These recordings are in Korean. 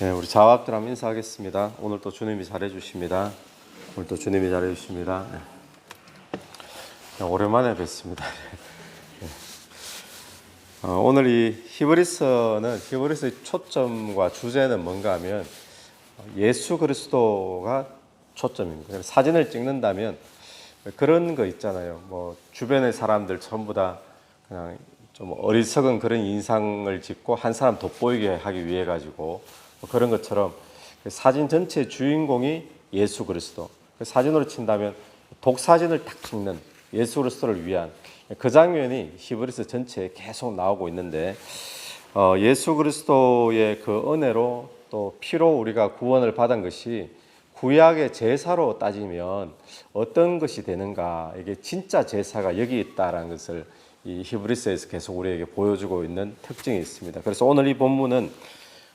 네, 우리 자화합들 한번 인사하겠습니다. 오늘 또 주님이 잘해주십니다. 네, 오랜만에 뵙습니다. 오늘 이 히브리서의 초점과 주제는 뭔가 하면 예수 그리스도가 초점입니다. 사진을 찍는다면 그런 거 있잖아요. 뭐 주변의 사람들 전부 다 그냥 좀 어리석은 그런 인상을 짓고 한 사람 돋보이게 하기 위해 가지고 그런 것처럼 사진 전체의 주인공이 예수 그리스도. 사진으로 친다면 독사진을 딱 찍는 예수 그리스도를 위한 그 장면이 히브리서 전체에 계속 나오고 있는데, 예수 그리스도의 그 은혜로 또 피로 우리가 구원을 받은 것이 구약의 제사로 따지면 어떤 것이 되는가, 이게 진짜 제사가 여기 있다라는 것을 이 히브리서에서 계속 우리에게 보여주고 있는 특징이 있습니다. 그래서 오늘 이 본문은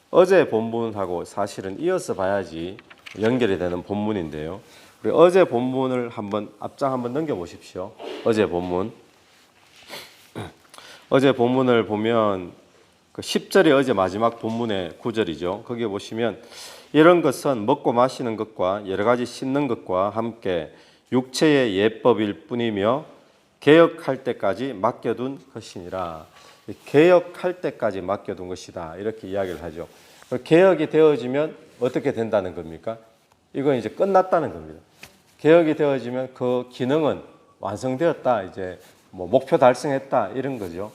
어제 본문하고 사실은 이어서 봐야지 연결이 되는 본문인데요. 우리 어제 본문을 앞장 한번 넘겨보십시오. 어제 본문을 보면 그 10절이 어제 마지막 본문의 9절이죠. 거기에 보시면 이런 것은 먹고 마시는 것과 여러 가지 씻는 것과 함께 육체의 예법일 뿐이며 개혁할 때까지 맡겨둔 것이니라. 개혁할 때까지 맡겨둔 것이다, 이렇게 이야기를 하죠. 개혁이 되어지면 어떻게 된다는 겁니까? 이건 이제 끝났다는 겁니다. 개혁이 되어지면 그 기능은 완성되었다, 이제 뭐 목표 달성했다, 이런 거죠.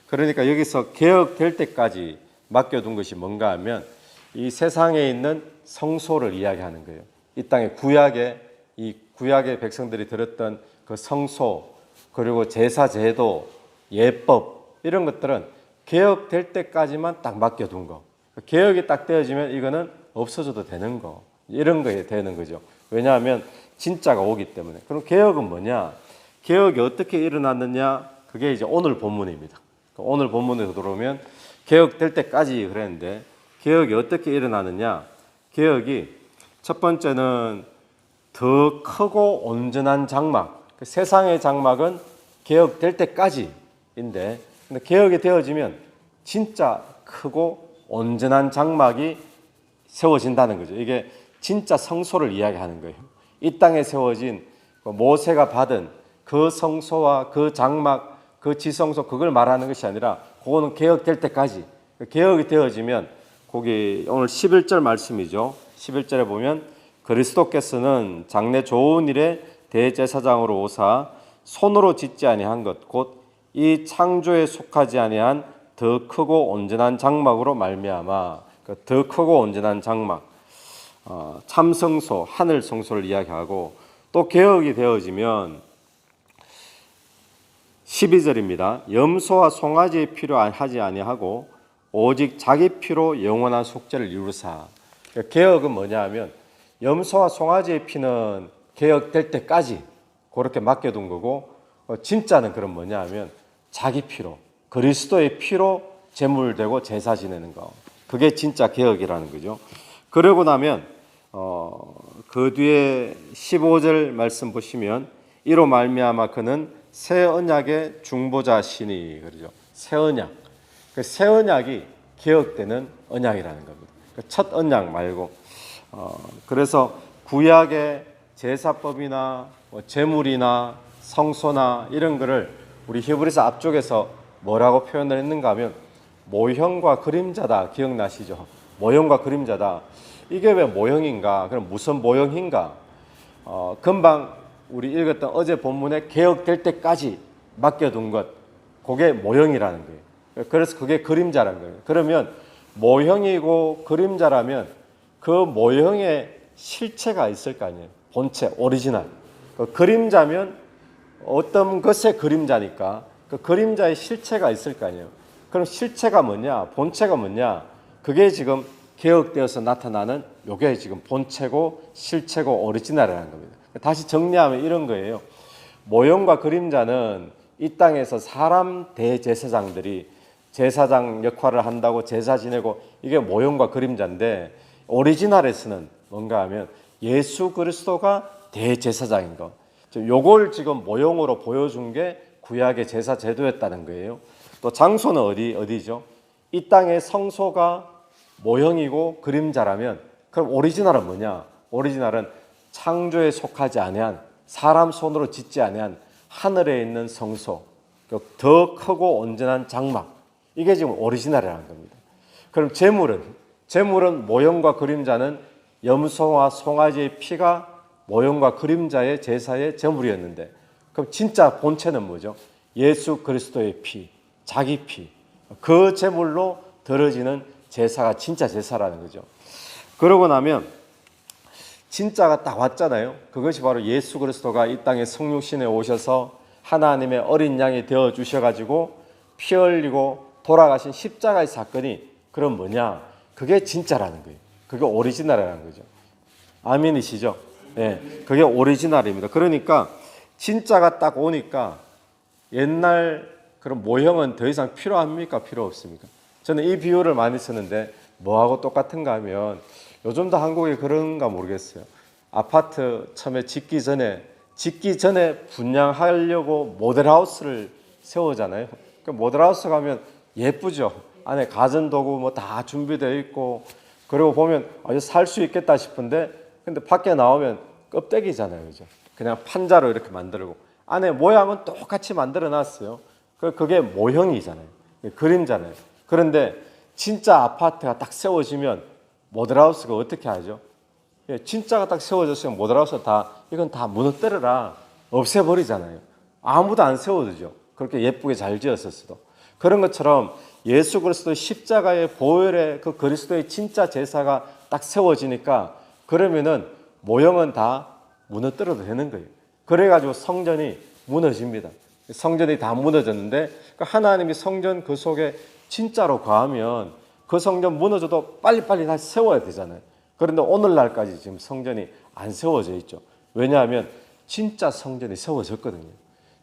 그러니까 여기서 개혁될 때까지 맡겨둔 것이 뭔가 하면 이 세상에 있는 성소를 이야기하는 거예요. 이 땅의 구약의 백성들이 들었던 그 성소, 그리고 제사 제도, 예법, 이런 것들은 개혁될 때까지만 딱 맡겨둔 거. 개혁이 딱 되어지면 이거는 없어져도 되는 거, 이런 거에 되는 거죠. 왜냐하면 진짜가 오기 때문에. 그럼 개혁은 뭐냐? 개혁이 어떻게 일어났느냐? 그게 이제 오늘 본문입니다. 오늘 본문에 들어오면 개혁될 때까지 그랬는데, 개혁이 어떻게 일어나느냐? 개혁이 첫 번째는 더 크고 온전한 장막. 세상의 장막은 개혁될 때까지인데, 근데 개혁이 되어지면 진짜 크고 온전한 장막이 세워진다는 거죠. 이게 진짜 성소를 이야기하는 거예요. 이 땅에 세워진 모세가 받은 그 성소와 그 장막, 그 지성소, 그걸 말하는 것이 아니라 그거는 개혁될 때까지. 개혁이 되어지면 거기 오늘 11절 말씀이죠. 11절에 보면 그리스도께서는 장래 좋은 일에 대제사장으로 오사 손으로 짓지 아니한 것 곧 이 창조에 속하지 아니한 더 크고 온전한 장막으로 말미암아. 더 크고 온전한 장막, 참성소, 하늘 성소를 이야기하고, 또 개혁이 되어지면 12절입니다. 염소와 송아지의 피로 하지 아니하고 오직 자기 피로 영원한 속죄를 이루사. 개혁은 뭐냐 하면 염소와 송아지의 피는 개혁될 때까지 그렇게 맡겨둔 거고, 진짜는 그럼 뭐냐 하면 자기 피로, 그리스도의 피로 제물되고 제사 지내는 거, 그게 진짜 개혁이라는 거죠. 그러고 나면 그 뒤에 15절 말씀 보시면 이로 말미암아 그는 새 언약의 중보자시니, 그러죠. 새 언약. 그 새 언약이 개혁되는 언약이라는 겁니다. 첫 언약 말고. 그래서 구약의 제사법이나 제물이나 성소나 이런 거를 우리 히브리서 앞쪽에서 뭐라고 표현을 했는가 하면 모형과 그림자다. 기억나시죠? 모형과 그림자다. 이게 왜 모형인가? 그럼 무슨 모형인가? 금방 우리 읽었던 어제 본문에 개혁될 때까지 맡겨둔 것, 그게 모형이라는 거예요. 그래서 그게 그림자라는 거예요. 그러면 모형이고 그림자라면 그 모형에 실체가 있을 거 아니에요. 본체, 오리지널. 그림자면 어떤 것의 그림자니까 그 그림자의 실체가 있을 거 아니에요. 그럼 실체가 뭐냐? 본체가 뭐냐? 그게 지금 개혁되어서 나타나는 요게 지금 본체고 실체고 오리지널이라는 겁니다. 다시 정리하면 이런 거예요. 모형과 그림자는 이 땅에서 사람 대제사장들이 제사장 역할을 한다고 제사 지내고, 이게 모형과 그림자인데, 오리지널에서는 뭔가 하면 예수 그리스도가 대제사장인 것, 요걸 지금 모형으로 보여준 게 구약의 제사 제도였다는 거예요. 또 장소는 어디죠? 이 땅의 성소가 모형이고 그림자라면 그럼 오리지널은 뭐냐? 오리지널은 창조에 속하지 아니한 사람 손으로 짓지 아니한 하늘에 있는 성소, 더 크고 온전한 장막, 이게 지금 오리지널이라는 겁니다. 그럼 재물은 모형과 그림자는 염소와 송아지의 피가 모형과 그림자의 제사의 제물이었는데, 그럼 진짜 본체는 뭐죠? 예수 그리스도의 피, 자기 피, 그 제물로 드려지는 제사가 진짜 제사라는 거죠. 그러고 나면 진짜가 딱 왔잖아요. 그것이 바로 예수 그리스도가 이 땅에 성육신에 오셔서 하나님의 어린 양이 되어 주셔가지고 피 흘리고 돌아가신 십자가의 사건이 그럼 뭐냐? 그게 진짜라는 거예요. 그게 오리지널이라는 거죠. 아멘이시죠? 네, 그게 오리지널입니다. 그러니까 진짜가 딱 오니까 옛날 그런 모형은 더 이상 필요합니까? 필요 없습니까? 저는 이 비유를 많이 쓰는데 뭐하고 똑같은가 하면 요즘도 한국에 그런가 모르겠어요. 아파트 처음에 짓기 전에 분양하려고 모델하우스를 세우잖아요. 그 모델하우스 가면 예쁘죠. 안에 가전도구 뭐 다 준비되어 있고, 그리고 보면 아주 살 수 있겠다 싶은데 근데 밖에 나오면 껍데기잖아요. 그죠? 그냥 판자로 이렇게 만들고 안에 모양은 똑같이 만들어 놨어요. 그게 모형이잖아요. 그림잖아요. 그런데 진짜 아파트가 딱 세워지면 모델하우스가 어떻게 하죠? 진짜가 딱 세워졌으면 모델하우스 이건 다 무너뜨려라, 없애버리잖아요. 아무도 안 세워두죠. 그렇게 예쁘게 잘 지었었어도. 그런 것처럼 예수 그리스도의 십자가의 보혈의 그 그리스도의 진짜 제사가 딱 세워지니까 그러면은 모형은 다 무너뜨려도 되는 거예요. 그래가지고 성전이 무너집니다. 성전이 다 무너졌는데 하나님이 성전 그 속에 진짜로 거하면 그 성전 무너져도 빨리빨리 다시 세워야 되잖아요. 그런데 오늘날까지 지금 성전이 안 세워져 있죠. 왜냐하면 진짜 성전이 세워졌거든요.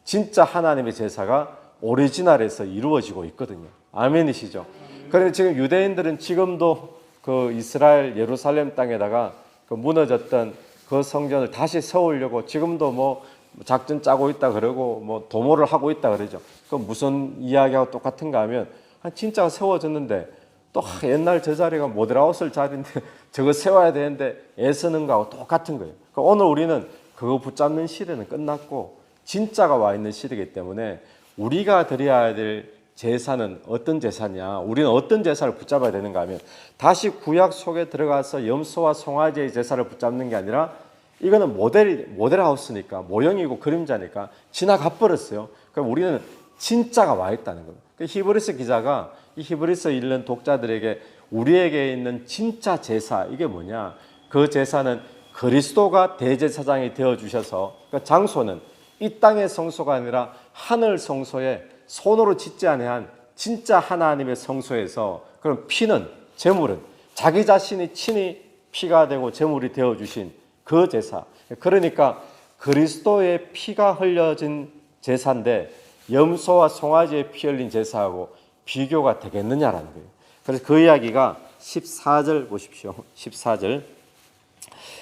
진짜 하나님의 제사가 오리지널에서 이루어지고 있거든요. 아멘이시죠? 그런데 지금 유대인들은 지금도 그 이스라엘 예루살렘 땅에다가 그 무너졌던 그 성전을 다시 세우려고 지금도 뭐 작전 짜고 있다 그러고 뭐 도모를 하고 있다 그러죠. 그 무슨 이야기하고 똑같은가 하면 진짜가 세워졌는데 또 옛날 저 자리가 모델하우스 자리인데 저거 세워야 되는데 애쓰는 거하고 똑같은 거예요. 그러니까 오늘 우리는 그거 붙잡는 시대는 끝났고 진짜가 와 있는 시대이기 때문에 우리가 드려야 될 제사는 어떤 제사냐, 우리는 어떤 제사를 붙잡아야 되는가 하면 다시 구약 속에 들어가서 염소와 송아지의 제사를 붙잡는 게 아니라 이거는 모델하우스니까 모형이고 그림자니까 지나가 버렸어요. 그럼 우리는 진짜가 와 있다는 거예요. 히브리서 기자가 이 히브리서 읽는 독자들에게 우리에게 있는 진짜 제사, 이게 뭐냐? 그 제사는 그리스도가 대제사장이 되어 주셔서, 그 장소는 이 땅의 성소가 아니라 하늘 성소에 손으로 짓지 아니한 진짜 하나님의 성소에서, 그럼 피는, 제물은 자기 자신이 친히 피가 되고 제물이 되어 주신 그 제사. 그러니까 그리스도의 피가 흘려진 제사인데 염소와 송아지의 피 흘린 제사하고 비교가 되겠느냐라는 거예요. 그래서 그 이야기가 14절 보십시오. 14절.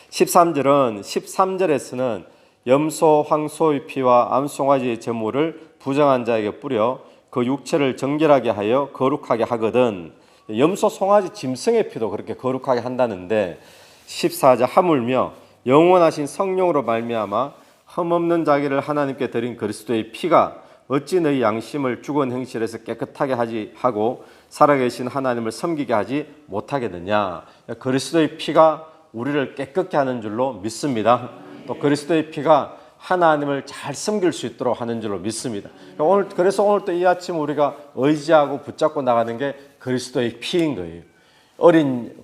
13절은 13절에서는 염소, 황소의 피와 암송아지의 제물을 부정한 자에게 뿌려 그 육체를 정결하게 하여 거룩하게 하거든. 염소, 송아지, 짐승의 피도 그렇게 거룩하게 한다는데 14절 하물며 영원하신 성령으로 말미암아 흠없는 자기를 하나님께 드린 그리스도의 피가 어찌 너희 양심을 죽은 행실에서 깨끗하게 하고 살아계신 하나님을 섬기게 하지 못하겠느냐. 그리스도의 피가 우리를 깨끗게 하는 줄로 믿습니다. 또 그리스도의 피가 하나님을 잘 섬길 수 있도록 하는 줄로 믿습니다. 그래서 오늘 또 이 아침 우리가 의지하고 붙잡고 나가는 게 그리스도의 피인 거예요. 어린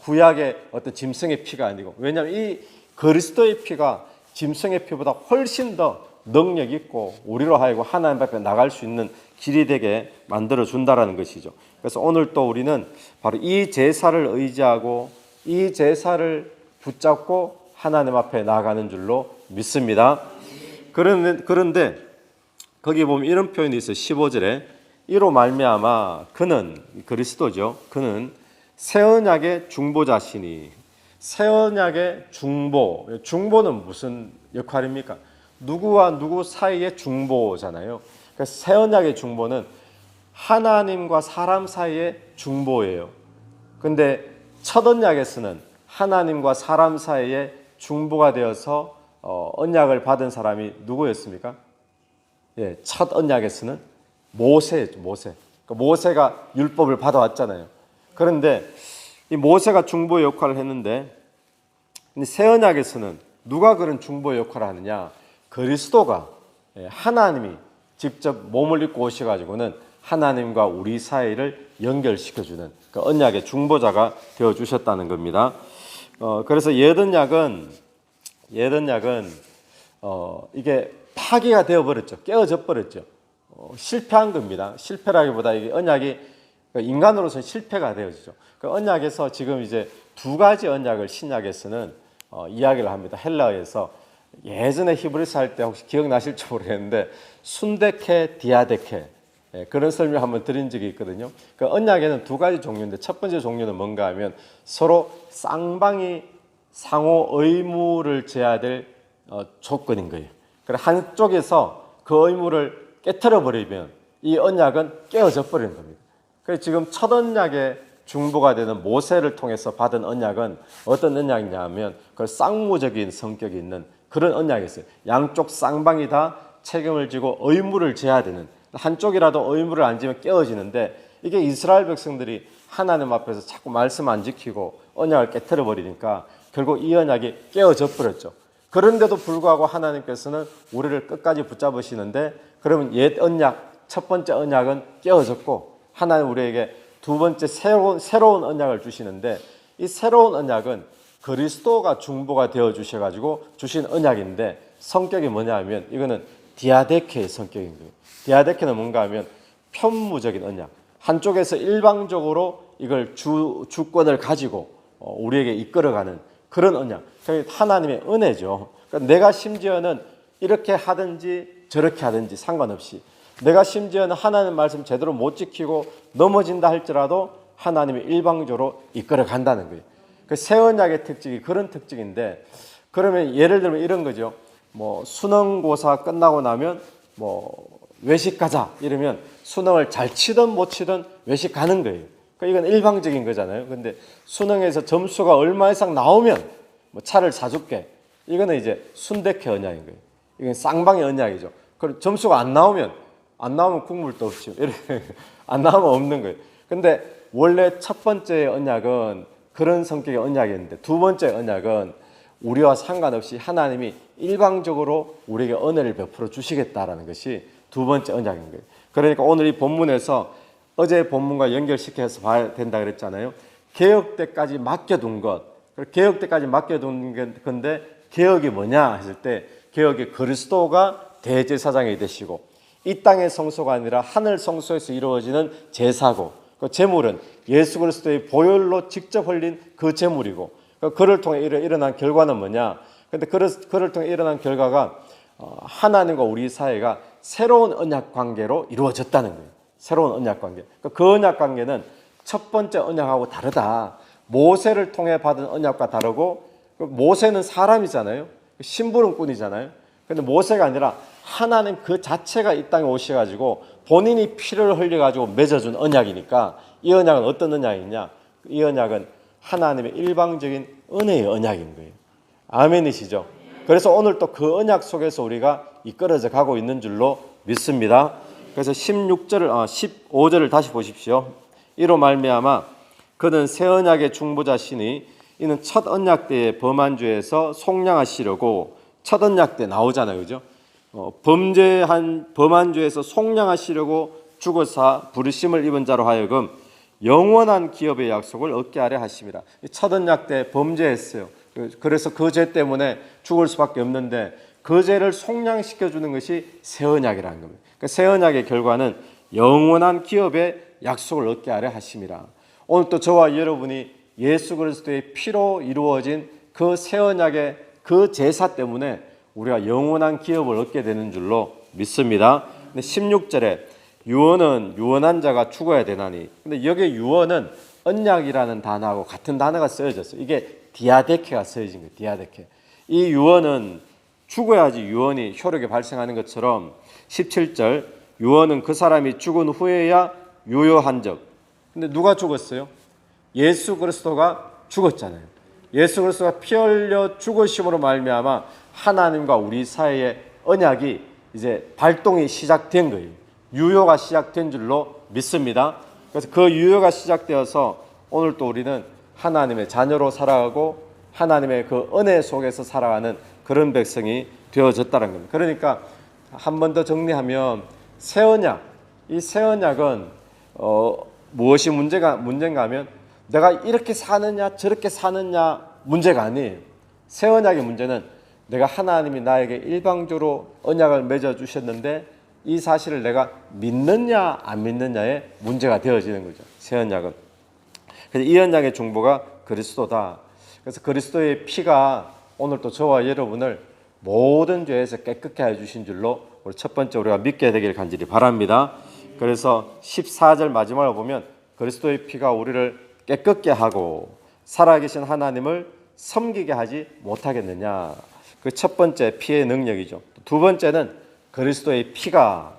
구약의 어떤 짐승의 피가 아니고, 왜냐하면 이 그리스도의 피가 짐승의 피보다 훨씬 더 능력 있고 우리로 하여금 하나님 앞에 나갈 수 있는 길이 되게 만들어 준다라는 것이죠. 그래서 오늘 또 우리는 바로 이 제사를 의지하고 이 제사를 붙잡고 하나님 앞에 나아가는 줄로 믿습니다. 그런데 거기 보면 이런 표현이 있어요. 15절에 이로 말미암아 그는, 그리스도죠. 그는 새 언약의 중보자시니. 새 언약의 중보는 무슨 역할입니까? 누구와 누구 사이의 중보잖아요. 그러니까 새 언약의 중보는 하나님과 사람 사이의 중보예요. 근데 첫 언약에서는 하나님과 사람 사이에 중보가 되어서 언약을 받은 사람이 누구였습니까? 예, 첫 언약에서는 모세였죠. 모세. 그러니까 모세가 율법을 받아왔잖아요. 그런데 이 모세가 중보 역할을 했는데 새 언약에서는 누가 그런 중보 역할을 하느냐? 그리스도가, 하나님이 직접 몸을 입고 오셔가지고는 하나님과 우리 사이를 연결시켜주는 그 언약의 중보자가 되어주셨다는 겁니다. 그래서 옛 언약은 이게 파기가 되어버렸죠. 깨어져 버렸죠. 실패한 겁니다. 실패라기보다 이게 언약이 인간으로서 실패가 되어지죠. 그 언약에서 지금 이제 두 가지 언약을 신약에서는 이야기를 합니다. 헬라어에서 예전에 히브리서 할 때 혹시 기억나실지 모르겠는데 순데케, 디아데케 그런 설명 한번 드린 적이 있거든요. 그 언약에는 두 가지 종류인데 첫 번째 종류는 뭔가 하면 서로 쌍방이 상호 의무를 져야 될 조건인 거예요. 그래 한쪽에서 그 의무를 깨트려 버리면 이 언약은 깨어져 버리는 겁니다. 그래서 지금 첫 언약의 중보가 되는 모세를 통해서 받은 언약은 어떤 언약이냐 하면 그 쌍무적인 성격이 있는 그런 언약이었어요. 양쪽 쌍방이 다 책임을 지고 의무를 져야 되는, 한쪽이라도 의무를 안 지면 깨어지는데 이게 이스라엘 백성들이 하나님 앞에서 자꾸 말씀 안 지키고 언약을 깨트려 버리니까 결국 이 언약이 깨어져 버렸죠. 그런데도 불구하고 하나님께서는 우리를 끝까지 붙잡으시는데 그러면 옛 언약, 첫 번째 언약은 깨어졌고 하나님 우리에게 두 번째 새로운 언약을 주시는데 이 새로운 언약은 그리스도가 중보가 되어 주셔가지고 주신 언약인데 성격이 뭐냐 하면 이거는 디아데케의 성격인 거예요. 디아데케는 뭔가 하면 편무적인 언약. 한쪽에서 일방적으로 이걸 주권을 가지고 우리에게 이끌어가는 그런 언약. 하나님의 은혜죠. 그러니까 내가 심지어는 이렇게 하든지 저렇게 하든지 상관없이 내가 심지어는 하나님 말씀 제대로 못 지키고 넘어진다 할지라도 하나님이 일방적으로 이끌어 간다는 거예요. 그 새 언약의 특징이 그런 특징인데 그러면 예를 들면 이런 거죠. 뭐 수능고사 끝나고 나면 뭐 외식 가자 이러면 수능을 잘 치든 못 치든 외식 가는 거예요. 그러니까 이건 일방적인 거잖아요. 근데 수능에서 점수가 얼마 이상 나오면 뭐 차를 사줄게. 이거는 이제 순대케 언약인 거예요. 이건 쌍방의 언약이죠. 그럼 점수가 안 나오면 국물도 없지. 이렇게 안 나오면 없는 거예요. 근데 원래 첫 번째 언약은 그런 성격의 언약이었는데 두 번째 언약은 우리와 상관없이 하나님이 일방적으로 우리에게 은혜를 베풀어 주시겠다라는 것이 두 번째 언약인 거예요. 그러니까 오늘 이 본문에서 어제 본문과 연결시켜서 봐야 된다 그랬잖아요. 개혁 때까지 맡겨둔 것. 개혁 때까지 맡겨둔 건데 개혁이 뭐냐 했을 때 개혁이 그리스도가 대제사장이 되시고 이 땅의 성소가 아니라 하늘 성소에서 이루어지는 제사고 그 제물은 예수 그리스도의 보혈로 직접 흘린 그 제물이고 그를 통해 일어난 결과는 뭐냐? 근데 그를 통해 일어난 결과가 하나님과 우리 사이가 새로운 언약 관계로 이루어졌다는 거예요. 새로운 언약 관계. 그 언약 관계는 첫 번째 언약하고 다르다. 모세를 통해 받은 언약과 다르고 모세는 사람이잖아요. 심부름꾼이잖아요. 근데 모세가 아니라 하나님 그 자체가 이 땅에 오셔가지고 본인이 피를 흘려가지고 맺어준 언약이니까 이 언약은 어떤 언약이냐? 이 언약은 하나님의 일방적인 은혜의 언약인 거예요. 아멘이시죠? 그래서 오늘 또 그 언약 속에서 우리가 이끌어져 가고 있는 줄로 믿습니다. 그래서 15절을 다시 보십시오. 이로 말미암아 그는 새 언약의 중보자시니 이는 첫 언약 때의 범한 죄에서 속량하시려고 첫 언약 때 나오잖아요. 그죠? 범한 죄에서 속량하시려고 죽어사 부르심을 입은 자로 하여금 영원한 기업의 약속을 얻게 하려 하심이라. 첫 언약 때 범죄했어요. 그래서 그 죄 때문에 죽을 수밖에 없는데 그 죄를 속량시켜 주는 것이 새 언약이라는 겁니다. 그러니까 새 언약의 결과는 영원한 기업의 약속을 얻게 하려 하심이라. 오늘 또 저와 여러분이 예수 그리스도의 피로 이루어진 그 새 언약의 그 제사 때문에 우리가 영원한 기업을 얻게 되는 줄로 믿습니다. 근데 16절에 유언은 유언한 자가 죽어야 되나니. 근데 여기 유언은 언약이라는 단어하고 같은 단어가 쓰여졌어요. 이게 디아데케가 쓰여진 거예요. 디아데케. 이 유언은 죽어야지 유언이 효력이 발생하는 것처럼 17절 유언은 그 사람이 죽은 후에야 유효한 적. 근데 누가 죽었어요? 예수 그리스도가 죽었잖아요. 예수 그리스도가 피 흘려 죽으심으로 말미암아 하나님과 우리 사이의 언약이 이제 발동이 시작된 거예요. 유효가 시작된 줄로 믿습니다. 그래서 그 유효가 시작되어서 오늘 또 우리는 하나님의 자녀로 살아가고 하나님의 그 은혜 속에서 살아가는 그런 백성이 되어졌다는 겁니다. 그러니까 한 번 더 정리하면 새 언약, 이 새 언약은 무엇이 문제인가 하면 내가 이렇게 사느냐 저렇게 사느냐 문제가 아니에요. 새 언약의 문제는 내가 하나님이 나에게 일방적으로 언약을 맺어주셨는데 이 사실을 내가 믿느냐 안 믿느냐의 문제가 되어지는 거죠. 새 언약은. 그래서 이 언약의 중보가 그리스도다. 그래서 그리스도의 피가 오늘 또 저와 여러분을 모든 죄에서 깨끗게 해주신 줄로 우리 첫 번째 우리가 믿게 되길 간절히 바랍니다. 그래서 14절 마지막을 보면 그리스도의 피가 우리를 깨끗게 하고 살아계신 하나님을 섬기게 하지 못하겠느냐. 그 첫 번째 피의 능력이죠. 두 번째는 그리스도의 피가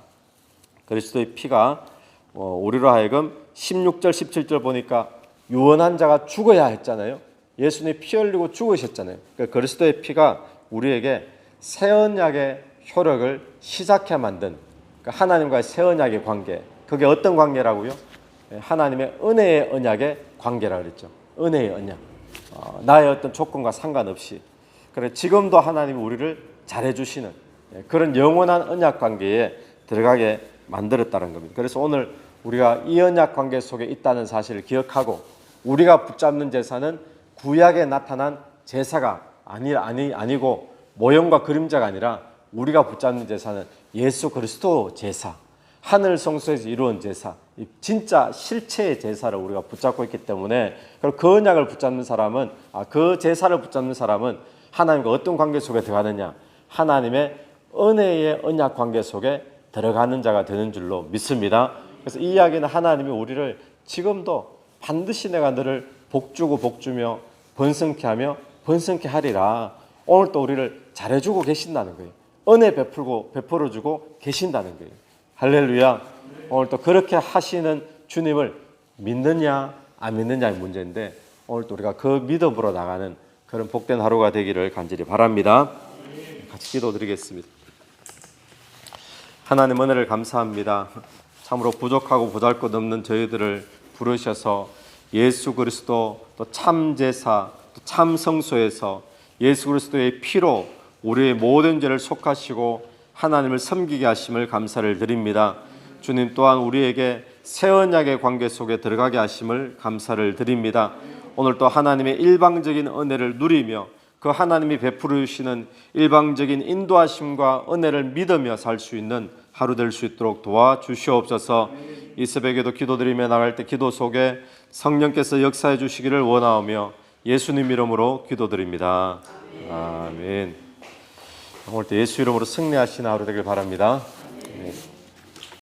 우리로 하여금 16절 17절 보니까 유언한 자가 죽어야 했잖아요. 예수님이 피 흘리고 죽으셨잖아요. 그러니까 그리스도의 피가 우리에게 새 언약의 효력을 시작해 만든 그러니까 하나님과의 새 언약의 관계. 그게 어떤 관계라고요? 하나님의 은혜의 언약의 관계라고 그랬죠. 은혜의 언약. 나의 어떤 조건과 상관없이. 그래 지금도 하나님이 우리를 잘해주시는 그런 영원한 언약 관계에 들어가게 만들었다는 겁니다. 그래서 오늘 우리가 이 언약 관계 속에 있다는 사실을 기억하고 우리가 붙잡는 제사는 구약에 나타난 제사가 아니고 모형과 그림자가 아니라 우리가 붙잡는 제사는 예수 그리스도 제사, 하늘 성소에서 이루어진 제사, 진짜 실체의 제사를 우리가 붙잡고 있기 때문에 그 언약을 붙잡는 사람은 그 제사를 붙잡는 사람은 하나님과 어떤 관계 속에 들어가느냐? 하나님의 은혜의 언약 관계 속에 들어가는 자가 되는 줄로 믿습니다. 그래서 이 이야기는 하나님이 우리를 지금도 반드시 내가 너를 복주고 복주며 번성케 하며 번성케 하리라. 오늘 또 우리를 잘해주고 계신다는 거예요. 은혜 베풀어주고 계신다는 거예요. 할렐루야. 오늘 또 그렇게 하시는 주님을 믿느냐 안 믿느냐의 문제인데 오늘 또 우리가 그 믿음으로 나가는 그런 복된 하루가 되기를 간절히 바랍니다. 같이 기도드리겠습니다. 하나님 은혜를 감사합니다. 참으로 부족하고 보잘것없는 저희들을 부르셔서 예수 그리스도 또 참 제사 또 참 성소에서 예수 그리스도의 피로 우리의 모든 죄를 속하시고 하나님을 섬기게 하심을 감사를 드립니다. 주님 또한 우리에게 새 언약의 관계 속에 들어가게 하심을 감사를 드립니다. 오늘 또 하나님의 일방적인 은혜를 누리며 그 하나님이 베풀어 주시는 일방적인 인도하심과 은혜를 믿으며 살 수 있는 하루 될 수 있도록 도와주시옵소서. 이 새벽에도 기도드리며 나갈 때 기도 속에 성령께서 역사해 주시기를 원하오며 예수님 이름으로 기도드립니다. 아멘. 오늘 또 예수 이름으로 승리하시는 하루 되길 바랍니다. 네.